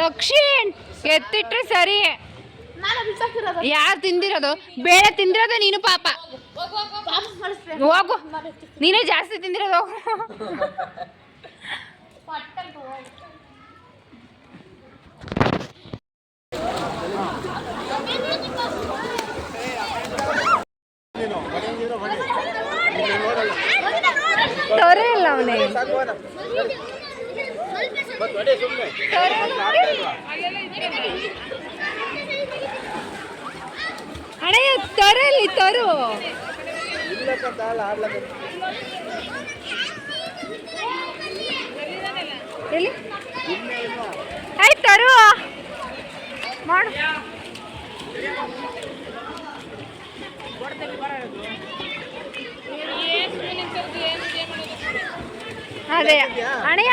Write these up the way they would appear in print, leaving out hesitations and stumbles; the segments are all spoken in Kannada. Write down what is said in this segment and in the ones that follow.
ದಕ್ಷಿಣ್ ಎತ್ತಿಟ್ರೆ ಸರಿ. ಯಾರು ತಿಂದಿರೋದು? ಬೇಳೆ ತಿಂದಿರೋದು ನೀನು ಪಾಪ. ಹೋಗು, ನೀನೇ ಜಾಸ್ತಿ ತಿಂದಿರೋದು. ತೊರೆ ಇಲ್ಲ ಅವನೇ. ಅಣ್ಣಯ್ಯ ತೊರೆಯಲ್ಲಿ ತರು. ಎಲ್ಲಿ ಆಯ್ತು ತರು ಮಾಡು. ಅದೇ ಅಣ್ಣಯ್ಯ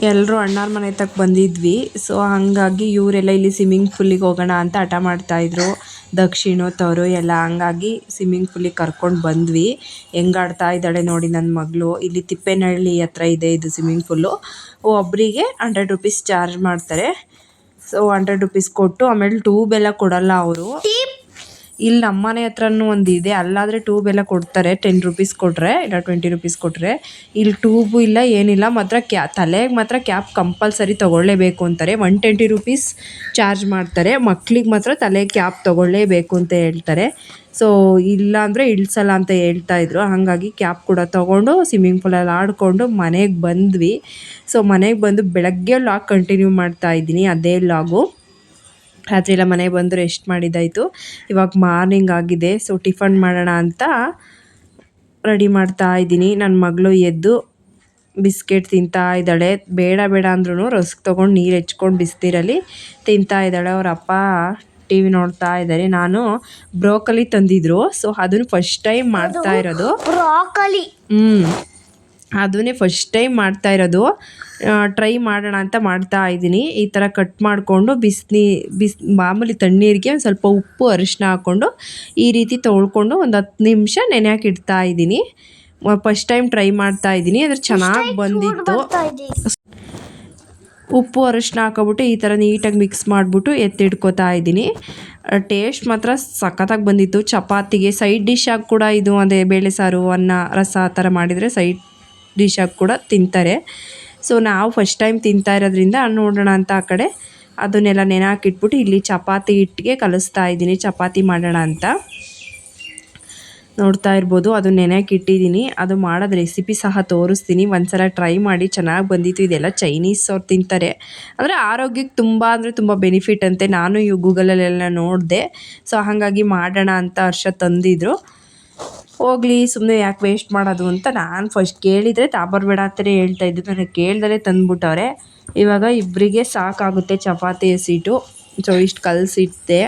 ಎಲ್ಲರೂ ಅಣ್ಣಾರ ಮನೆ ತಕ್ಕ ಬಂದಿದ್ವಿ. ಸೊ ಹಾಗಾಗಿ ಇವರೆಲ್ಲ ಇಲ್ಲಿ ಸ್ವಿಮ್ಮಿಂಗ್ ಪೂಲಿಗೆ ಹೋಗೋಣ ಅಂತ ಹಠ ಮಾಡ್ತಾಯಿದ್ರು. ದಕ್ಷಿಣು ತವರು ಎಲ್ಲ. ಹಂಗಾಗಿ ಸ್ವಿಮ್ಮಿಂಗ್ ಪೂಲಿಗೆ ಕರ್ಕೊಂಡು ಬಂದ್ವಿ. ಹೆಂಗೆ ಆಡ್ತಾ ಇದ್ದಾಳೆ ನೋಡಿ ನನ್ನ ಮಗಳು. ಇಲ್ಲಿ ತಿಪ್ಪೇನಹಳ್ಳಿ ಹತ್ರ ಇದೆ ಇದು ಸ್ವಿಮ್ಮಿಂಗ್ ಪೂಲು. ಒಬ್ಬರಿಗೆ 100 ರೂಪೀಸ್ ಚಾರ್ಜ್ ಮಾಡ್ತಾರೆ. ಸೊ 100 ರೂಪೀಸ್ ಕೊಟ್ಟು ಆಮೇಲೆ ಟ್ಯೂಬ್ ಎಲ್ಲ ಕೊಡಲ್ಲ ಅವರು. ಇಲ್ಲಿ ನಮ್ಮನೆ ಹತ್ರನೂ ಒಂದು ಇದೆ, ಅಲ್ಲಾದರೆ ಟ್ಯೂಬ್ ಎಲ್ಲ ಕೊಡ್ತಾರೆ. 10 ರೂಪೀಸ್ ಕೊಟ್ಟರೆ ಇಲ್ಲ 20 ರೂಪೀಸ್ ಕೊಟ್ಟರೆ. ಇಲ್ಲಿ ಟ್ಯೂಬು ಇಲ್ಲ ಏನಿಲ್ಲ. ಮಾತ್ರ ತಲೆಗೆ ಮಾತ್ರ ಕ್ಯಾಪ್ ಕಂಪಲ್ಸರಿ ತೊಗೊಳ್ಳೇಬೇಕು ಅಂತಾರೆ. 120 ರೂಪೀಸ್ ಚಾರ್ಜ್ ಮಾಡ್ತಾರೆ. ಮಕ್ಳಿಗೆ ಮಾತ್ರ ತಲೆಗೆ ಕ್ಯಾಪ್ ತೊಗೊಳ್ಳೇಬೇಕು ಅಂತ ಹೇಳ್ತಾರೆ. ಸೊ ಇಲ್ಲ ಅಂದರೆ ಇಳಿಸಲ್ಲ ಅಂತ ಹೇಳ್ತಾಯಿದ್ರು. ಹಾಗಾಗಿ ಕ್ಯಾಪ್ ಕೂಡ ತೊಗೊಂಡು ಸ್ವಿಮ್ಮಿಂಗ್ ಪೂಲಲ್ಲಿ ಆಡಿಕೊಂಡು ಮನೆಗೆ ಬಂದ್ವಿ. ಸೊ ಮನೆಗೆ ಬಂದು ಬೆಳಗ್ಗೆ ಲಾಗ್ ಕಂಟಿನ್ಯೂ ಮಾಡ್ತಾಯಿದ್ದೀನಿ. ಅದೇ ಲಾಗು. ರಾತ್ರಿ ಎಲ್ಲ ಮನೆಗೆ ಬಂದು ರೆಸ್ಟ್ ಮಾಡಿದ್ದಾಯಿತು. ಇವಾಗ ಮಾರ್ನಿಂಗ್ ಆಗಿದೆ. ಸೊ ಟಿಫನ್ ಮಾಡೋಣ ಅಂತ ರೆಡಿ ಮಾಡ್ತಾ ಇದ್ದೀನಿ. ನನ್ನ ಮಗಳು ಎದ್ದು ಬಿಸ್ಕೆಟ್ ತಿಂತಾ ಇದ್ದಾಳೆ. ಬೇಡ ಬೇಡ ಅಂದ್ರೂ ರಸ್ಕ್ ತೊಗೊಂಡು ನೀರು ಹೆಚ್ಕೊಂಡು ಬಿಸ್ನೀರಲ್ಲಿ ತಿಂತಾ ಇದ್ದಾಳೆ. ಅವ್ರ ಅಪ್ಪ ಟಿ ವಿ ನೋಡ್ತಾ ಇದ್ದಾರೆ. ನಾನು ಬ್ರೋಕಲಿ ತಂದಿದ್ರು. ಸೊ ಅದನ್ನು ಫಸ್ಟ್ ಟೈಮ್ ಮಾಡ್ತಾ ಇರೋದು. ಅದನ್ನೇ ಫಸ್ಟ್ ಟೈಮ್ ಮಾಡ್ತಾ ಇರೋದು. ಟ್ರೈ ಮಾಡೋಣ ಅಂತ ಮಾಡ್ತಾ ಇದ್ದೀನಿ. ಈ ಥರ ಕಟ್ ಮಾಡಿಕೊಂಡು ಮಾಮೂಲಿ ತಣ್ಣೀರಿಗೆ ಒಂದು ಸ್ವಲ್ಪ ಉಪ್ಪು ಅರಿಶಿನ ಹಾಕ್ಕೊಂಡು ಈ ರೀತಿ ತೊಳ್ಕೊಂಡು ಒಂದು 10 ನಿಮಿಷ ನೆನೆಯೋಕೆ ಇಡ್ತಾ ಇದ್ದೀನಿ. ಫಸ್ಟ್ ಟೈಮ್ ಟ್ರೈ ಮಾಡ್ತಾ ಇದ್ದೀನಿ. ಅದ್ರ ಚೆನ್ನಾಗಿ ಬಂದಿತ್ತು. ಉಪ್ಪು ಅರಿಶಿನ ಹಾಕೊಬಿಟ್ಟು ಈ ಥರ ನೀಟಾಗಿ ಮಿಕ್ಸ್ ಮಾಡಿಬಿಟ್ಟು ಎತ್ತಿಡ್ಕೋತಾ ಇದ್ದೀನಿ. ಟೇಸ್ಟ್ ಮಾತ್ರ ಸಖತ್ತಾಗಿ ಬಂದಿತ್ತು. ಚಪಾತಿಗೆ ಸೈಡ್ ಡಿಶ್ಶಾಗಿ ಕೂಡ ಇದು ಅದೇ ಬೇಳೆ ಸಾರು, ಅನ್ನ, ರಸ ಆ ಥರ ಮಾಡಿದರೆ ಸೈಡ್ ಡಿಶ್ಶಾಗಿ ಕೂಡ ತಿಂತಾರೆ. ಸೊ ನಾವು ಫಸ್ಟ್ ಟೈಮ್ ತಿಂತಾ ಇರೋದ್ರಿಂದ ನೋಡೋಣ ಅಂತ ಆ ಕಡೆ ಅದನ್ನೆಲ್ಲ ನೆನೆಹಾಕಿಟ್ಬಿಟ್ಟು ಇಲ್ಲಿ ಚಪಾತಿ ಹಿಟ್ಟಿಗೆ ಕಲಿಸ್ತಾ ಇದ್ದೀನಿ. ಚಪಾತಿ ಮಾಡೋಣ ಅಂತ ನೋಡ್ತಾ ಇರ್ಬೋದು. ಅದು ನೆನೆಯಕ್ಕೆ ಇಟ್ಟಿದ್ದೀನಿ. ಅದು ಮಾಡೋದು ರೆಸಿಪಿ ಸಹ ತೋರಿಸ್ತೀನಿ. ಒಂದ್ಸಲ ಟ್ರೈ ಮಾಡಿ, ಚೆನ್ನಾಗಿ ಬಂದಿತ್ತು. ಇದೆಲ್ಲ ಚೈನೀಸ್ ಅವ್ರು ತಿಂತಾರೆ. ಅಂದರೆ ಆರೋಗ್ಯಕ್ಕೆ ತುಂಬ ಅಂದರೆ ತುಂಬ ಬೆನಿಫಿಟ್ ಅಂತೆ. ನಾನು ಗೂಗಲಲ್ಲೆಲ್ಲ ನೋಡಿದೆ. ಸೊ ಹಾಗಾಗಿ ಮಾಡೋಣ ಅಂತ ಹರ್ಷ ತಂದಿದ್ರು. ಹೋಗಲಿ ಸುಮ್ಮನೆ ಯಾಕೆ ವೇಸ್ಟ್ ಮಾಡೋದು ಅಂತ ನಾನು ಫಸ್ಟ್ ಕೇಳಿದರೆ ತಾಬರ್ಬೇಡ ಅಂತಲೇ ಹೇಳ್ತಾಯಿದ್ದು. ನನಗೆ ಕೇಳ್ದಲೇ ತಂದುಬಿಟ್ಟವ್ರೆ. ಇವಾಗ ಇಬ್ಬರಿಗೆ ಸಾಕಾಗುತ್ತೆ ಚಪಾತಿ ಹಸಿಟ್ಟು. ಸೊ ಇಷ್ಟು ಕಲಸಿಟ್ಟೆ.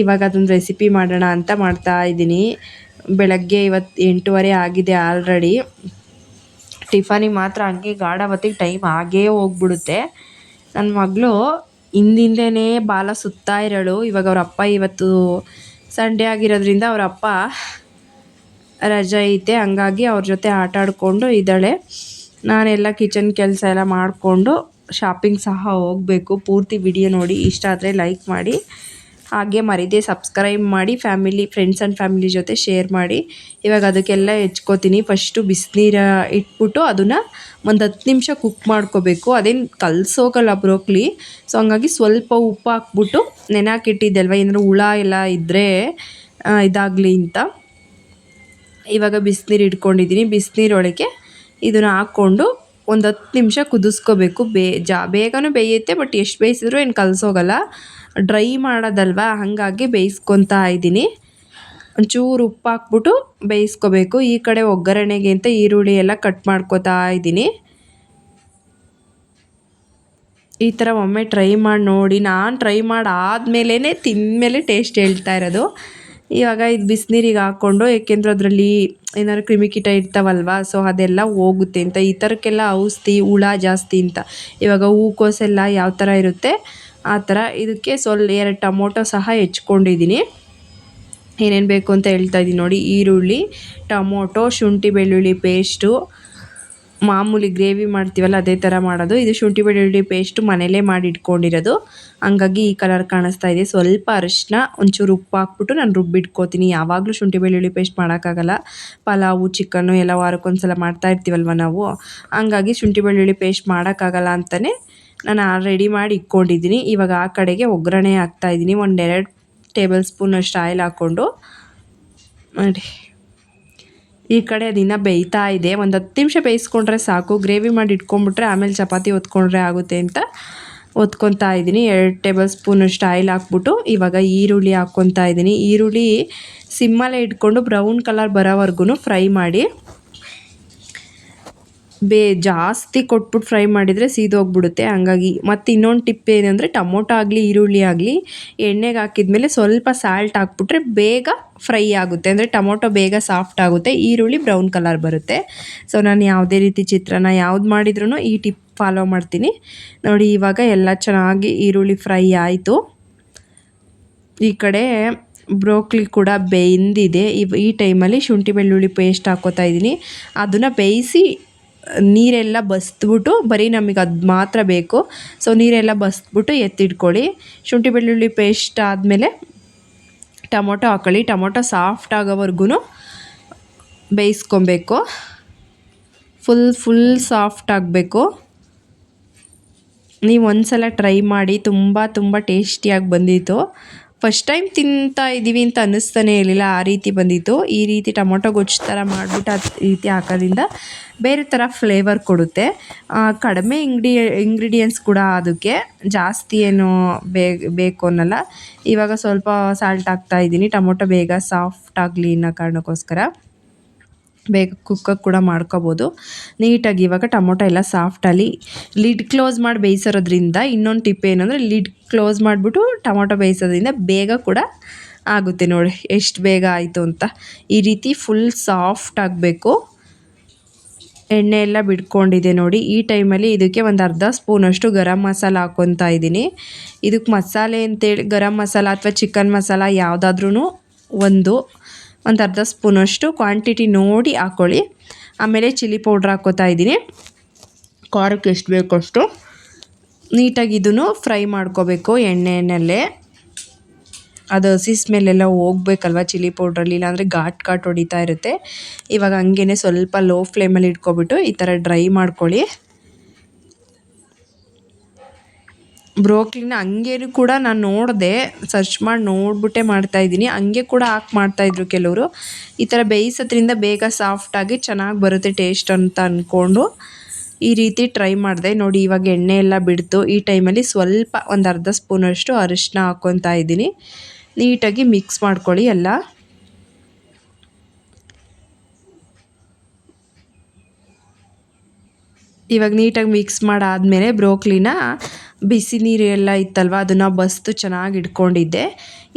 ಇವಾಗ ಅದೊಂದು ರೆಸಿಪಿ ಮಾಡೋಣ ಅಂತ ಮಾಡ್ತಾ ಇದ್ದೀನಿ. ಬೆಳಗ್ಗೆ ಇವತ್ತು 8:15 ಆಗಿದೆ ಆಲ್ರೆಡಿ. ಟಿಫನಿಗೆ ಮಾತ್ರ ಹಂಗೆ ಗಾಢವತ್ತಿಗೆ ಟೈಮ್ ಆಗೇ ಹೋಗ್ಬಿಡುತ್ತೆ. ನನ್ನ ಮಗಳು ಹಿಂದಿಂದೇ ಬಾಲ ಸುತ್ತಾ ಇರೋಳು. ಇವಾಗ ಅವ್ರ ಅಪ್ಪ ಇವತ್ತು ಸಂಡೇ ಆಗಿರೋದ್ರಿಂದ ಅವ್ರ ಅಪ್ಪ ರಜೆ ಐತೆ. ಹಂಗಾಗಿ ಅವ್ರ ಜೊತೆ ಆಟ ಆಡಿಕೊಂಡು ಇದ್ದಾಳೆ. ನಾನೆಲ್ಲ ಕಿಚನ್ ಕೆಲಸ ಎಲ್ಲ ಮಾಡಿಕೊಂಡು ಶಾಪಿಂಗ್ ಸಹ ಹೋಗಬೇಕು. ಪೂರ್ತಿ ವಿಡಿಯೋ ನೋಡಿ. ಇಷ್ಟ ಆದರೆ ಲೈಕ್ ಮಾಡಿ, ಹಾಗೆ ಮರೀದೆ ಸಬ್ಸ್ಕ್ರೈಬ್ ಮಾಡಿ. ಫ್ರೆಂಡ್ಸ್ ಆ್ಯಂಡ್ ಫ್ಯಾಮಿಲಿ ಜೊತೆ ಶೇರ್ ಮಾಡಿ. ಇವಾಗ ಅದಕ್ಕೆಲ್ಲ ಹೆಚ್ಕೋತೀನಿ. ಫಸ್ಟು ಬಿಸಿನೀರು ಇಟ್ಬಿಟ್ಟು ಅದನ್ನು ಒಂದು 10 ನಿಮಿಷ ಕುಕ್ ಮಾಡ್ಕೋಬೇಕು. ಅದೇನು ಕಲಸೋಗಲ್ಲ ಬ್ರೋಕ್ಲಿ. ಸೊ ಹಂಗಾಗಿ ಸ್ವಲ್ಪ ಉಪ್ಪು ಹಾಕ್ಬಿಟ್ಟು ನೆನೆಹಾಕಿಟ್ಟಿದ್ದೆಲ್ವ, ಏನಾದ್ರು ಹುಳ ಎಲ್ಲ ಇದ್ದರೆ ಇದಾಗಲಿ ಅಂತ ಇವಾಗ ಬಿಸಿನೀರು ಇಟ್ಕೊಂಡಿದ್ದೀನಿ. ಬಿಸಿನೀರೊಳಗೆ ಇದನ್ನು ಹಾಕ್ಕೊಂಡು ಒಂದು 10 ನಿಮಿಷ ಕುದಿಸ್ಕೋಬೇಕು. ಬೇಗನೂ ಬೇಯುತ್ತೆ. ಬಟ್ ಎಷ್ಟು ಬೇಯಿಸಿದ್ರೂ ಏನು ಕಲಸೋಗಲ್ಲ. ಡ್ರೈ ಮಾಡೋದಲ್ವ, ಹಾಗಾಗಿ ಬೇಯಿಸ್ಕೊತಾ ಇದ್ದೀನಿ. ಒಂಚೂರು ಉಪ್ಪು ಹಾಕ್ಬಿಟ್ಟು ಬೇಯಿಸ್ಕೋಬೇಕು. ಈ ಕಡೆ ಒಗ್ಗರಣೆಗೆ ಅಂತ ಈರುಳ್ಳಿ ಎಲ್ಲ ಕಟ್ ಮಾಡ್ಕೋತಾ ಇದ್ದೀನಿ. ಈ ಥರ ಒಮ್ಮೆ ಟ್ರೈ ಮಾಡಿ ನೋಡಿ. ನಾನು ಟ್ರೈ ಮಾಡಿ ಆದಮೇಲೆ ತಿಂದಮೇಲೆ ಟೇಸ್ಟ್ ಹೇಳ್ತಾ ಇರೋದು. ಇವಾಗ ಇದು ಬಿಸಿನೀರಿಗೆ ಹಾಕ್ಕೊಂಡು, ಏಕೆಂದ್ರೆ ಅದರಲ್ಲಿ ಏನಾದ್ರು ಕ್ರಿಮಿಕೀಟ ಇರ್ತಾವಲ್ವ, ಸೊ ಅದೆಲ್ಲ ಹೋಗುತ್ತೆ ಅಂತ. ಈ ಥರಕ್ಕೆಲ್ಲ ಔಷಧಿ ಹುಳ ಜಾಸ್ತಿ ಅಂತ. ಇವಾಗ ಹೂಕೋಸೆಲ್ಲ ಯಾವ ಥರ ಇರುತ್ತೆ ಆ ಥರ ಇದಕ್ಕೆ 2 ಟೊಮೊಟೊ ಸಹ ಹೆಚ್ಕೊಂಡಿದ್ದೀನಿ. ಏನೇನು ಬೇಕು ಅಂತ ಹೇಳ್ತಾ ಇದ್ದೀನಿ ನೋಡಿ. ಈರುಳ್ಳಿ, ಟೊಮೊಟೊ, ಶುಂಠಿ ಬೆಳ್ಳುಳ್ಳಿ ಪೇಸ್ಟು, ಮಾಮೂಲಿ ಗ್ರೇವಿ ಮಾಡ್ತೀವಲ್ಲ ಅದೇ ಥರ ಮಾಡೋದು. ಇದು ಶುಂಠಿ ಬೆಳ್ಳುಳ್ಳಿ ಪೇಸ್ಟು ಮನೇಲೇ ಮಾಡಿ ಇಟ್ಕೊಂಡಿರೋದು, ಹಂಗಾಗಿ ಈ ಕಲರ್ ಕಾಣಿಸ್ತಾ ಇದೆ. ಸ್ವಲ್ಪ ಅರಿಶಿನ, ಒಂಚೂರು ಉಪ್ಪು ಹಾಕ್ಬಿಟ್ಟು ನಾನು ರುಬ್ಬಿಟ್ಕೋತೀನಿ. ಯಾವಾಗಲೂ ಶುಂಠಿ ಬೆಳ್ಳುಳ್ಳಿ ಪೇಸ್ಟ್ ಮಾಡೋಕ್ಕಾಗಲ್ಲ. ಪಲಾವು, ಚಿಕನ್ನು ಎಲ್ಲ ವಾರಕ್ಕೊಂದ್ಸಲ ಮಾಡ್ತಾ ಇರ್ತೀವಲ್ವ ನಾವು, ಹಂಗಾಗಿ ಶುಂಠಿ ಬೆಳ್ಳುಳ್ಳಿ ಪೇಸ್ಟ್ ಮಾಡೋಕ್ಕಾಗಲ್ಲ ಅಂತಲೇ ನಾನು ರೆಡಿ ಮಾಡಿ ಇಟ್ಕೊಂಡಿದ್ದೀನಿ. ಇವಾಗ ಆ ಕಡೆಗೆ ಒಗ್ಗರಣೆ ಹಾಕ್ತಾಯಿದ್ದೀನಿ. 1-2 ಟೇಬಲ್ ಸ್ಪೂನಷ್ಟು ಆಯಿಲ್ ಹಾಕ್ಕೊಂಡು ನೋಡಿ. ಈ ಕಡೆ ಅದಿನ್ನ ಬೇಯ್ತಾ ಇದೆ. ಒಂದು 10 ನಿಮಿಷ ಬೇಯಿಸ್ಕೊಂಡ್ರೆ ಸಾಕು. ಗ್ರೇವಿ ಮಾಡಿ ಇಟ್ಕೊಂಡ್ಬಿಟ್ರೆ ಆಮೇಲೆ ಚಪಾತಿ ಹೊತ್ಕೊಂಡ್ರೆ ಆಗುತ್ತೆ ಅಂತ ಹೊತ್ಕೊತಾ ಇದ್ದೀನಿ. 2 ಟೇಬಲ್ ಸ್ಪೂನಷ್ಟು ಆಯಿಲ್ ಹಾಕ್ಬಿಟ್ಟು ಇವಾಗ ಈರುಳ್ಳಿ ಹಾಕ್ಕೊತಾ ಇದ್ದೀನಿ. ಈರುಳ್ಳಿ ಸಿಮ್ಮಲ್ಲೇ ಇಟ್ಕೊಂಡು ಬ್ರೌನ್ ಕಲರ್ ಬರೋವರೆಗೂ ಫ್ರೈ ಮಾಡಿ. ಜಾಸ್ತಿ ಕೊಟ್ಬಿಟ್ಟು ಫ್ರೈ ಮಾಡಿದರೆ ಸೀದೋಗ್ಬಿಡುತ್ತೆ. ಹಂಗಾಗಿ ಮತ್ತು ಇನ್ನೊಂದು ಟಿಪ್ ಏನಂದರೆ, ಟೊಮೊಟೊ ಆಗಲಿ ಈರುಳ್ಳಿ ಆಗಲಿ ಎಣ್ಣೆಗೆ ಹಾಕಿದ್ಮೇಲೆ ಸ್ವಲ್ಪ ಸಾಲ್ಟ್ ಹಾಕ್ಬಿಟ್ರೆ ಬೇಗ ಫ್ರೈ ಆಗುತ್ತೆ. ಅಂದರೆ ಟೊಮೊಟೊ ಬೇಗ ಸಾಫ್ಟ್ ಆಗುತ್ತೆ, ಈರುಳ್ಳಿ ಬ್ರೌನ್ ಕಲರ್ ಬರುತ್ತೆ. ಸೊ ನಾನು ಯಾವುದೇ ರೀತಿ ಚಿತ್ರಾನ್ನ ಯಾವ್ದು ಮಾಡಿದ್ರೂ ಈ ಟಿಪ್ ಫಾಲೋ ಮಾಡ್ತೀನಿ ನೋಡಿ. ಇವಾಗ ಎಲ್ಲ ಚೆನ್ನಾಗಿ ಈರುಳ್ಳಿ ಫ್ರೈ ಆಯಿತು. ಈ ಕಡೆ ಬ್ರೋಕ್ಲಿ ಕೂಡ ಬೆಂದಿದೆ. ಈ ಟೈಮಲ್ಲಿ ಶುಂಠಿ ಬೆಳ್ಳುಳ್ಳಿ ಪೇಸ್ಟ್ ಹಾಕ್ಕೋತಾ ಇದ್ದೀನಿ. ಅದನ್ನು ಬೇಯಿಸಿ ನೀರೆಲ್ಲ ಬಸಿದ್ಬಿಟ್ಟು, ಬರೀ ನಮಗೆ ಅದು ಮಾತ್ರ ಬೇಕು, ಸೊ ನೀರೆಲ್ಲ ಬಸಿದ್ಬಿಟ್ಟು ಎತ್ತಿಟ್ಕೊಳ್ಳಿ. ಶುಂಠಿ ಬೆಳ್ಳುಳ್ಳಿ ಪೇಸ್ಟ್ ಆದಮೇಲೆ ಟೊಮೊಟೊ ಹಾಕ್ಕೊಳ್ಳಿ. ಟೊಮೊಟೊ ಸಾಫ್ಟ್ ಆಗೋವರೆಗೂ ಬೇಯಿಸ್ಕೊಬೇಕು. ಫುಲ್ ಸಾಫ್ಟ್ ಆಗಬೇಕು. ನೀವು ಒಂದ್ಸಲ ಟ್ರೈ ಮಾಡಿ, ತುಂಬ ಟೇಸ್ಟಿಯಾಗಿ ಬಂದಿತ್ತು. ಫಸ್ಟ್ ಟೈಮ್ ತಿಂತಾ ಇದ್ದೀವಿ ಅಂತ ಅನ್ನಿಸ್ತಾನೆ ಇರಲಿಲ್ಲ, ಆ ರೀತಿ ಬಂದಿತ್ತು. ಈ ರೀತಿ ಟೊಮೊಟೊ ಗೊಜ್ಜು ಥರ ಮಾಡಿಬಿಟ್ಟು ಆ ರೀತಿ ಹಾಕೋದ್ರಿಂದ ಬೇರೆ ಥರ ಫ್ಲೇವರ್ ಕೊಡುತ್ತೆ. ಕಡಿಮೆ ಇಂಗ್ರೀಡಿಯೆಂಟ್ಸ್ ಕೂಡ ಅದಕ್ಕೆ ಜಾಸ್ತಿ ಏನು ಬೇಕು ಅನ್ನಲ್ಲ. ಇವಾಗ ಸ್ವಲ್ಪ ಸಾಲ್ಟ್ ಹಾಕ್ತಾಯಿದ್ದೀನಿ, ಟೊಮೊಟೊ ಬೇಗ ಸಾಫ್ಟ್ ಆಗಲಿ ಅನ್ನೋ ಕಾರಣಕ್ಕೋಸ್ಕರ. ಬೇಗ ಕುಕ್ಕಕ್ಕೆ ಕೂಡ ಮಾಡ್ಕೋಬೋದು ನೀಟಾಗಿ. ಇವಾಗ ಟೊಮೊಟೊ ಎಲ್ಲ ಸಾಫ್ಟಲ್ಲಿ ಲಿಡ್ ಕ್ಲೋಸ್ ಮಾಡಿ ಬೇಯಿಸೋದ್ರಿಂದ, ಇನ್ನೊಂದು ಟಿಪ್ ಏನಂದರೆ ಲಿಡ್ ಕ್ಲೋಸ್ ಮಾಡಿಬಿಟ್ಟು ಟೊಮೊಟೊ ಬೇಯಿಸೋದ್ರಿಂದ ಬೇಗ ಕೂಡ ಆಗುತ್ತೆ. ನೋಡಿ ಎಷ್ಟು ಬೇಗ ಆಯಿತು ಅಂತ. ಈ ರೀತಿ ಫುಲ್ ಸಾಫ್ಟ್ ಆಗಬೇಕು. ಎಣ್ಣೆ ಎಲ್ಲ ಬಿಟ್ಕೊಂಡಿದೆ ನೋಡಿ. ಈ ಟೈಮಲ್ಲಿ ಇದಕ್ಕೆ ಒಂದು ಅರ್ಧ ಸ್ಪೂನಷ್ಟು ಗರಂ ಮಸಾಲ ಹಾಕ್ಕೊತಾ ಇದ್ದೀನಿ. ಇದಕ್ಕೆ ಮಸಾಲೆ ಅಂತೇಳಿ ಗರಂ ಮಸಾಲ ಅಥವಾ ಚಿಕನ್ ಮಸಾಲ ಯಾವುದಾದ್ರೂ ಒಂದು ಅರ್ಧ ಸ್ಪೂನಷ್ಟು ಕ್ವಾಂಟಿಟಿ ನೋಡಿ ಹಾಕ್ಕೊಳ್ಳಿ. ಆಮೇಲೆ ಚಿಲ್ಲಿ ಪೌಡ್ರ್ ಹಾಕ್ಕೋತಾ ಇದ್ದೀನಿ, ಖಾರಕ್ಕೆ ಎಷ್ಟು ಬೇಕೋ ಅಷ್ಟು. ನೀಟಾಗಿ ಇದನ್ನು ಫ್ರೈ ಮಾಡ್ಕೋಬೇಕು ಎಣ್ಣೆಯಲ್ಲೇ. ಅದು ಹಸಿ ಸ್ಮೆಲ್ಲೆಲ್ಲ ಹೋಗ್ಬೇಕಲ್ವ ಚಿಲ್ಲಿ ಪೌಡ್ರಲ್ಲಿ, ಇಲ್ಲಾಂದರೆ ಘಾಟ್ ಹೊಡಿತಾ ಇರುತ್ತೆ. ಇವಾಗ ಹಂಗೇ ಸ್ವಲ್ಪ ಲೋ ಫ್ಲೇಮಲ್ಲಿ ಇಟ್ಕೊಬಿಟ್ಟು ಈ ಥರ ಡ್ರೈ ಮಾಡ್ಕೊಳ್ಳಿ. ಬ್ರೋಕ್ಲಿನ ಹಂಗೇನು ಕೂಡ ನಾನು ನೋಡಿದೆ, ಸರ್ಚ್ ಮಾಡಿ ನೋಡ್ಬಿಟ್ಟೆ ಮಾಡ್ತಾಯಿದ್ದೀನಿ. ಹಂಗೆ ಕೂಡ ಮಾಡ್ತಾಯಿದ್ರು ಕೆಲವರು. ಈ ಥರ ಬೇಯಿಸೋದ್ರಿಂದ ಬೇಗ ಸಾಫ್ಟಾಗಿ ಚೆನ್ನಾಗಿ ಬರುತ್ತೆ ಟೇಸ್ಟ್ ಅಂತ ಅಂದ್ಕೊಂಡು ಈ ರೀತಿ ಟ್ರೈ ಮಾಡಿದೆ ನೋಡಿ. ಇವಾಗ ಎಣ್ಣೆ ಎಲ್ಲ ಬಿಡ್ತು. ಈ ಟೈಮಲ್ಲಿ ಸ್ವಲ್ಪ ಒಂದು ಅರ್ಧ ಸ್ಪೂನಷ್ಟು ಅರಿಶಿನ ಹಾಕ್ಕೊತಾ ಇದ್ದೀನಿ. ನೀಟಾಗಿ ಮಿಕ್ಸ್ ಮಾಡ್ಕೊಳ್ಳಿ ಎಲ್ಲ. ಇವಾಗ ನೀಟಾಗಿ ಮಿಕ್ಸ್ ಮಾಡಾದಮೇಲೆ ಬ್ರೋಕ್ಲಿನ ಬಿಸಿ ನೀರು ಎಲ್ಲ ಇತ್ತಲ್ವ, ಅದನ್ನು ಬಸ್ದು ಚೆನ್ನಾಗಿ ಇಟ್ಕೊಂಡಿದ್ದೆ.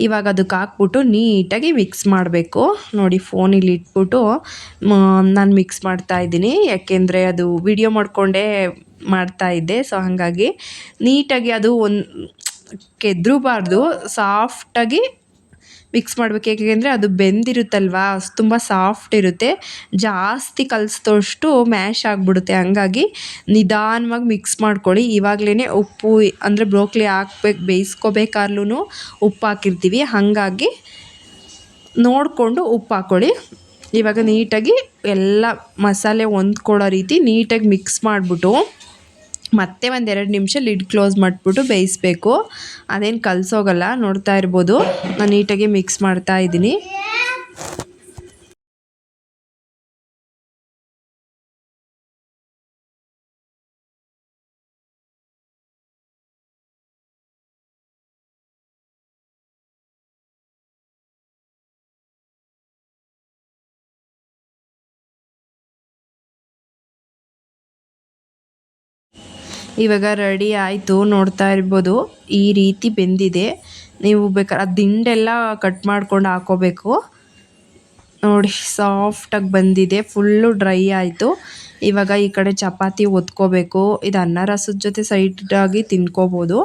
ಇವಾಗ ಅದಕ್ಕೆ ಹಾಕ್ಬಿಟ್ಟು ನೀಟಾಗಿ ಮಿಕ್ಸ್ ಮಾಡಬೇಕು ನೋಡಿ. ಫೋನಿಲ್ಲಿ ಇಟ್ಬಿಟ್ಟು ನಾನು ಮಿಕ್ಸ್ ಮಾಡ್ತಾಯಿದ್ದೀನಿ, ಯಾಕೆಂದರೆ ಅದು ವಿಡಿಯೋ ಮಾಡಿಕೊಂಡೇ ಮಾಡ್ತಾಯಿದ್ದೆ. ಸೊ ಹಾಗಾಗಿ ನೀಟಾಗಿ ಅದು ಕೆದ್ರಬಾರ್ದು, ಸಾಫ್ಟಾಗಿ ಮಿಕ್ಸ್ ಮಾಡಬೇಕು. ಏಕೆಂದರೆ ಅದು ಬೆಂದಿರುತ್ತಲ್ವ, ತುಂಬ ಸಾಫ್ಟ್ ಇರುತ್ತೆ. ಜಾಸ್ತಿ ಕಲಿಸಿದಷ್ಟು ಮ್ಯಾಶ್ ಆಗಿಬಿಡುತ್ತೆ. ಹಂಗಾಗಿ ನಿಧಾನವಾಗಿ ಮಿಕ್ಸ್ ಮಾಡ್ಕೊಳ್ಳಿ. ಇವಾಗಲೇ ಉಪ್ಪು, ಅಂದರೆ ಬ್ರೋಕ್ಲಿ ಬೇಯಿಸ್ಕೋಬೇಕಾದ್ರೂ ಉಪ್ಪು ಹಾಕಿರ್ತೀವಿ, ಹಾಗಾಗಿ ನೋಡಿಕೊಂಡು ಉಪ್ಪು ಹಾಕ್ಕೊಳ್ಳಿ. ಇವಾಗ ನೀಟಾಗಿ ಎಲ್ಲ ಮಸಾಲೆ ಹೊಂದ್ಕೊಳ್ಳೋ ರೀತಿ ನೀಟಾಗಿ ಮಿಕ್ಸ್ ಮಾಡಿಬಿಟ್ಟು ಮತ್ತೆ 1-2 ನಿಮಿಷ ಲಿಡ್ ಕ್ಲೋಸ್ ಮಾಡಿಬಿಟ್ಟು ಬೇಯಿಸಬೇಕು. ಅದೇನು ಕಲಸೋಗಲ್ಲ, ನೋಡ್ತಾ ಇರ್ಬೋದು. ನಾನು ನೀಟಾಗಿ ಮಿಕ್ಸ್ ಮಾಡ್ತಾ ಇದ್ದೀನಿ. ಇವಾಗ ರೆಡಿ ಆಯಿತು, ನೋಡ್ತಾ ಇರ್ಬೋದು. ಈ ರೀತಿ ಬೆಂದಿದೆ. ನೀವು ಬೇಕಾದ್ರೆ ಅದು ದಿಂಡೆಲ್ಲ ಕಟ್ ಮಾಡ್ಕೊಂಡು ಹಾಕೋಬೇಕು. ನೋಡಿ ಸಾಫ್ಟಾಗಿ ಬಂದಿದೆ, ಫುಲ್ಲು ಡ್ರೈ ಆಯಿತು. ಇವಾಗ ಈ ಕಡೆ ಚಪಾತಿ ಒತ್ಕೋಬೇಕು. ಇದು ಅನ್ನ ರಸದ ಜೊತೆ ಸೈಡಾಗಿ ತಿನ್ಕೋಬೋದು.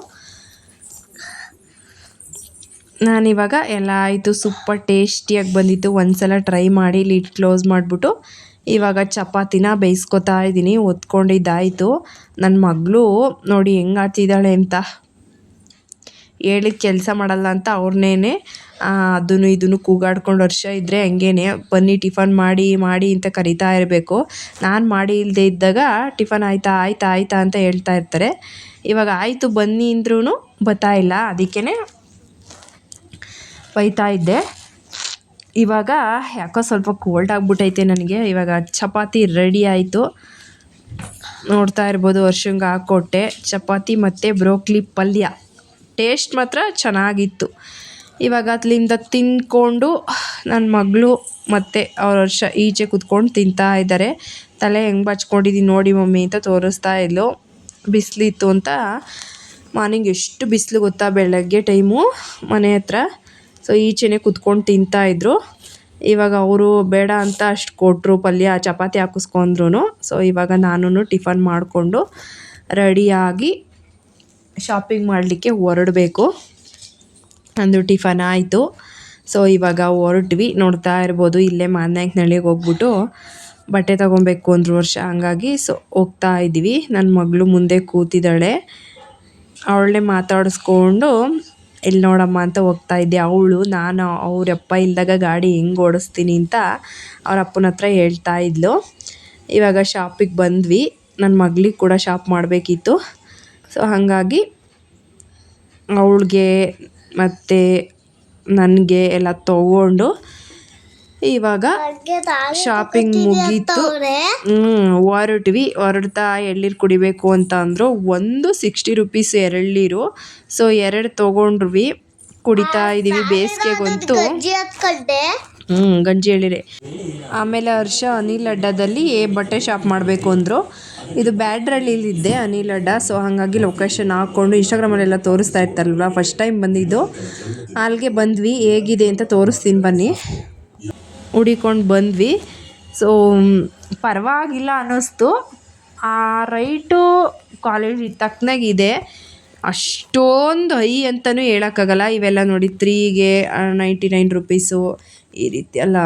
ನಾನಿವಾಗ ಎಲ್ಲ ಆಯಿತು, ಸೂಪರ್ ಟೇಸ್ಟಿಯಾಗಿ ಬಂದಿತ್ತು. ಒಂದ್ಸಲ ಟ್ರೈ ಮಾಡಿ ಲಿಡ್ ಕ್ಲೋಸ್ ಮಾಡಿಬಿಟ್ಟು ಇವಾಗ ಚಪಾತಿನ ಬೇಯಿಸ್ಕೊತಾ ಇದ್ದೀನಿ. ಒತ್ಕೊಂಡಿದ್ದಾಯಿತು. ನನ್ನ ಮಗಳು ನೋಡಿ ಹೆಂಗೆ ಆಡ್ತಿದ್ದಾಳೆ ಅಂತ, ಹೇಳಿದ ಕೆಲಸ ಮಾಡಲ್ಲ ಅಂತ ಅವ್ರನ್ನೇ ಅದನ್ನು ಇದನ್ನು ಕೂಗಾಡ್ಕೊಂಡು ವರ್ಷ ಇದ್ದರೆ ಹಂಗೇನೆ ಬನ್ನಿ ಟಿಫನ್ ಮಾಡಿ ಮಾಡಿ ಅಂತ ಕರಿತಾ ಇರಬೇಕು. ನಾನು ಮಾಡಿ ಇಲ್ಲದೆ ಇದ್ದಾಗ ಟಿಫನ್ ಆಯಿತಾ ಆಯಿತಾ ಆಯಿತಾ ಅಂತ ಹೇಳ್ತಾ ಇರ್ತಾರೆ. ಇವಾಗ ಆಯಿತು ಬನ್ನಿ ಅಂದ್ರೂ ಬರ್ತಾ ಇಲ್ಲ, ಅದಕ್ಕೇ ಬೈತಾ ಇದ್ದೆ. ಇವಾಗ ಯಾಕೋ ಸ್ವಲ್ಪ ಕೋಲ್ಡ್ ಆಗಿಬಿಟ್ಟೈತೆ ನನಗೆ. ಇವಾಗ ಚಪಾತಿ ರೆಡಿ ಆಯಿತು, ನೋಡ್ತಾ ಇರ್ಬೋದು. ವರ್ಷಂಗೆ ಹಾಕ್ಕೊಟ್ಟೆ ಚಪಾತಿ ಮತ್ತು ಬ್ರೋಕ್ಲಿ ಪಲ್ಯ. ಟೇಸ್ಟ್ ಮಾತ್ರ ಚೆನ್ನಾಗಿತ್ತು. ಇವಾಗ ಅಲ್ಲಿಂದ ತಿಂದ್ಕೊಂಡು ನನ್ನ ಮಗಳು ಮತ್ತು ಅವ್ರ ವರ್ಷ ಈಚೆ ಕುತ್ಕೊಂಡು ತಿಂತಾ ಇದ್ದಾರೆ. ತಲೆ ಹೆಂಗೆ ಬಚ್ಕೊಂಡಿದ್ದೀನಿ ನೋಡಿ ಮಮ್ಮಿ ಅಂತ ತೋರಿಸ್ತಾ ಇದ್ಲು. ಬಿಸಿಲಿತ್ತು ಅಂತ. ಮಾರ್ನಿಂಗ್ ಎಷ್ಟು ಬಿಸಿಲು ಗೊತ್ತಾ ಬೆಳಗ್ಗೆ ಟೈಮು ಮನೆ ಹತ್ರ. ಸೊ ಈಚೆನೇ ಕುತ್ಕೊಂಡು ತಿಂತಾಯಿದ್ರು. ಇವಾಗ ಅವರು ಬೇಡ ಅಂತ ಅಷ್ಟು ಕೊಟ್ಟರು, ಪಲ್ಯ ಚಪಾತಿ ಹಾಕಿಸ್ಕೊಂಡ್ರು. ಸೊ ಇವಾಗ ನಾನು ಟಿಫನ್ ಮಾಡಿಕೊಂಡು ರೆಡಿಯಾಗಿ ಶಾಪಿಂಗ್ ಮಾಡಲಿಕ್ಕೆ ಹೊರಡಬೇಕು. ಅಂದು ಟಿಫನ್ ಆಯಿತು. ಸೊ ಇವಾಗ ಹೊರಟ್ವಿ. ನೋಡ್ತಾ ಇರ್ಬೋದು, ಇಲ್ಲೇ ಮಾನ್ಯಾಕ್ನಳ್ಳಿಗೆ ಹೋಗ್ಬಿಟ್ಟು ಬಟ್ಟೆ ತೊಗೊಬೇಕು ಅಂದ್ರು ವರ್ಷ, ಹಂಗಾಗಿ ಸೊ ಹೋಗ್ತಾ ಇದ್ದೀವಿ. ನನ್ನ ಮಗಳು ಮುಂದೆ ಕೂತಿದ್ದಾಳೆ, ಅವಳನ್ನೇ ಮಾತಾಡಿಸ್ಕೊಂಡು ಇಲ್ಲಿ ನೋಡಮ್ಮ ಅಂತ ಹೋಗ್ತಾ ಇದ್ದೆ. ನಾನು ಅವರಪ್ಪ ಇಲ್ದಾಗ ಗಾಡಿ ಹೆಂಗೆ ಓಡಿಸ್ತೀನಿ ಅಂತ ಅವ್ರ ಅಪ್ಪನ ಹತ್ರ ಹೇಳ್ತಾ ಇದ್ಲು. ಇವಾಗ ಶಾಪಿಗೆ ಬಂದ್ವಿ. ನನ್ನ ಮಗಳಿಗೆ ಕೂಡ ಶಾಪ್ ಮಾಡಬೇಕಿತ್ತು. ಸೊ ಹಾಗಾಗಿ ಅವಳಿಗೆ ಮತ್ತು ನನಗೆ ಎಲ್ಲ ತೊಗೊಂಡು ಇವಾಗ ಶಾಪಿಂಗ್ ಮುಗೀತು. ಹೊರಡ್ತಾ ಎಳ್ನೀರು ಕುಡಿಬೇಕು ಅಂತ ಅಂದರು. ಒಂದು 60 ರೂಪೀಸ್ ಎಳ್ನೀರು. ಸೊ 2 ತೊಗೊಂಡ್ವಿ, ಕುಡಿತಾ ಇದ್ದೀವಿ. ಬೇಸಿಗೆಗಂತೂ ಗಂಜಿ ಎಳ್ನೀರೇ. ಆಮೇಲೆ ಹರ್ಷ ಅನಿಲ್ ಅಡ್ಡದಲ್ಲಿ ಬಟ್ಟೆ ಶಾಪ್ ಮಾಡಬೇಕು ಅಂದರು. ಇದು ಬ್ಯಾಡ್ರಳ್ಳಿಲಿದ್ದೆ ಅನಿಲ್ ಅಡ್ಡ. ಸೊ ಹಾಗಾಗಿ ಲೊಕೇಶನ್ ಹಾಕ್ಕೊಂಡು ಇನ್ಸ್ಟಾಗ್ರಾಮಲ್ಲೆಲ್ಲ ತೋರಿಸ್ತಾ ಇರ್ತಾರಲ್ವ, ಫಸ್ಟ್ ಟೈಮ್ ಬಂದಿದ್ದು ಅಲ್ಲಿಗೆ ಬಂದ್ವಿ. ಹೇಗಿದೆ ಅಂತ ತೋರಿಸ್ತೀನಿ ಬನ್ನಿ. ಹುಡಿಕೊಂಡು ಬಂದ್ವಿ. ಸೊ ಪರವಾಗಿಲ್ಲ ಅನ್ನಿಸ್ತು. ಆ ರೈಟು ಕ್ವಾಲಿಟಿ ತಕ್ಕನಾಗಿದೆ, ಅಷ್ಟೊಂದು ಹೈ ಅಂತಲೂ ಹೇಳೋಕ್ಕಾಗಲ್ಲ. ಇವೆಲ್ಲ ನೋಡಿ 3ಗೆ 99 ರೂಪೀಸು, ಈ ರೀತಿ ಅಲ್ಲ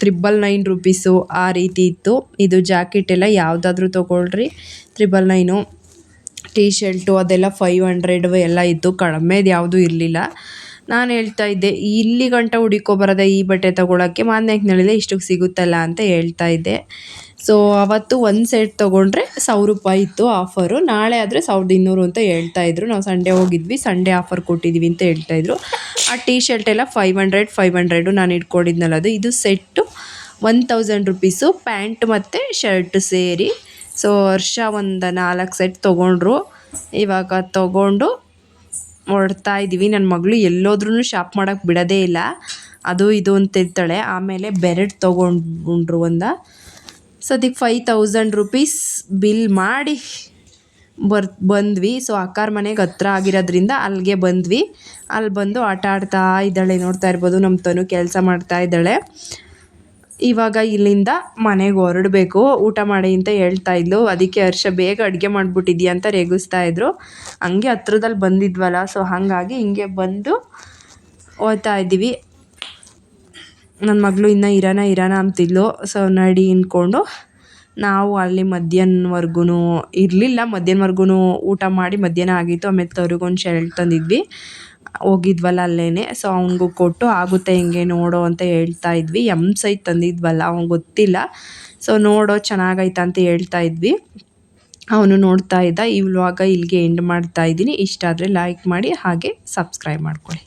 999 ರೂಪೀಸು ಆ ರೀತಿ ಇತ್ತು. ಇದು ಜಾಕೆಟ್ ಎಲ್ಲ ಯಾವುದಾದ್ರೂ ತೊಗೊಳ್ರಿ 999. ಟೀ ಶರ್ಟು ಅದೆಲ್ಲ 500 ಎಲ್ಲ ಇತ್ತು, ಕಡಿಮೆದು ಯಾವುದೂ ಇರಲಿಲ್ಲ. ನಾನು ಹೇಳ್ತಾ ಇದ್ದೆ ಇಲ್ಲಿ ಗಂಟ ಹುಡುಕೊಬರೋದ ಈ ಬಟ್ಟೆ ತೊಗೊಳಕ್ಕೆ, ಮಾನ್ಯಾಕ್ನಳ್ಳಿಲೆ ಇಷ್ಟಕ್ಕೆ ಸಿಗುತ್ತಲ್ಲ ಅಂತ ಹೇಳ್ತಾ ಇದ್ದೆ. ಸೊ ಅವತ್ತು ಒಂದು ಸೆಟ್ ತೊಗೊಂಡ್ರೆ 1000 ರೂಪಾಯಿ ಇತ್ತು ಆಫರು. ನಾಳೆ ಆದರೆ 1200 ಅಂತ ಹೇಳ್ತಾಯಿದ್ರು. ನಾವು ಸಂಡೇ ಹೋಗಿದ್ವಿ, ಸಂಡೇ ಆಫರ್ ಕೊಟ್ಟಿದ್ದೀವಿ ಅಂತ ಹೇಳ್ತಾಯಿದ್ರು. ಆ ಟೀ ಶರ್ಟ್ ಎಲ್ಲ 500 ನಾನು ಇಟ್ಕೊಂಡಿದ್ನಲ್ಲ ಅದು. ಇದು ಸೆಟ್ಟು 1000 ರೂಪೀಸು, ಪ್ಯಾಂಟ್ ಮತ್ತು ಶರ್ಟ್ ಸೇರಿ. ಸೊ ವರ್ಷ ಒಂದು 4 ಸೆಟ್ ತೊಗೊಂಡ್ರು. ಇವಾಗ ತೊಗೊಂಡು ಹೊರಡ್ತಾ ಇದ್ದೀವಿ. ನನ್ನ ಮಗಳು ಎಲ್ಲೋದ್ರೂ ಶಾಪ್ ಮಾಡೋಕ್ಕೆ ಬಿಡೋದೇ ಇಲ್ಲ, ಅದು ಇದು ಅಂತಿರ್ತಾಳೆ. ಆಮೇಲೆ ಬೆರಡ್ ತೊಗೊಂಡ್ರು ಸೊ ಅದಕ್ಕೆ 5000 ರೂಪೀಸ್ ಬಿಲ್ ಮಾಡಿ ಬಂದ್ವಿ. ಸೊ ಅಕ್ಕಾರ ಮನೆಗೆ ಹತ್ರ ಆಗಿರೋದ್ರಿಂದ ಅಲ್ಲಿಗೆ ಬಂದ್ವಿ. ಅಲ್ಲಿ ಬಂದು ಆಟ ಆಡ್ತಾ ಇದ್ದಾಳೆ, ನೋಡ್ತಾ ಇರ್ಬೋದು. ನಮ್ಮ ತನು ಕೆಲಸ ಮಾಡ್ತಾ ಇದ್ದಾಳೆ. ಇವಾಗ ಇಲ್ಲಿಂದ ಮನೆಗೆ ಹೊರಡಬೇಕು, ಊಟ ಮಾಡಿ ಅಂತ ಹೇಳ್ತಾ ಇದ್ಲು. ಅದಕ್ಕೆ ಹರ್ಷ ಬೇಗ ಅಡುಗೆ ಮಾಡಿಬಿಟ್ಟಿದ್ಯಾ ಅಂತ ರೇಗಿಸ್ತಾ ಇದ್ರು. ಹಂಗೆ ಹತ್ರದಲ್ಲಿ ಬಂದಿದ್ವಲ್ಲ, ಸೊ ಹಾಗಾಗಿ ಹಿಂಗೆ ಬಂದು ಹೋಗ್ತಾ ಇದ್ದೀವಿ. ನನ್ನ ಮಗಳು ಇನ್ನೂ ಇರೋಣ ಅಂತಿದ್ಲು. ಸೊ ನಡಿ ಅಂದ್ಕೊಂಡು ನಾವು ಅಲ್ಲಿ ಮಧ್ಯಾಹ್ನವರೆಗೂ ಇರಲಿಲ್ಲ. ಮಧ್ಯಾಹ್ನವರೆಗೂ ಊಟ ಮಾಡಿ ಮಧ್ಯಾಹ್ನ ಆಗಿತ್ತು. ಆಮೇಲೆ ತವ್ರಿಗೊಂದು ಶರ್ಟ್ ತಂದಿದ್ವಿ, ಹೋಗಿದ್ವಲ್ಲ ಅಲ್ಲೇ. ಸೊ ಅವ್ನಿಗೂ ಕೊಟ್ಟು ಆಗುತ್ತೆ ಹಿಂಗೆ ನೋಡೋ ಅಂತ ಹೇಳ್ತಾ ಇದ್ವಿ. ಸೈಜ್ ತಂದಿದ್ವಲ್ಲ, ಅವ್ನಿಗೆ ಗೊತ್ತಿಲ್ಲ. ಸೊ ನೋಡೋ ಚೆನ್ನಾಗೈತ ಅಂತ ಹೇಳ್ತಾ ಇದ್ವಿ. ಅವನು ನೋಡ್ತಾ ಇದ್ದ. ಈ ವ್ಲಾಗ ಇಲ್ಲಿಗೆ ಎಂಡ್ ಮಾಡ್ತಾ ಇದ್ದೀನಿ. ಇಷ್ಟ ಆದರೆ ಲೈಕ್ ಮಾಡಿ, ಹಾಗೆ ಸಬ್ಸ್ಕ್ರೈಬ್ ಮಾಡ್ಕೊಳ್ಳಿ.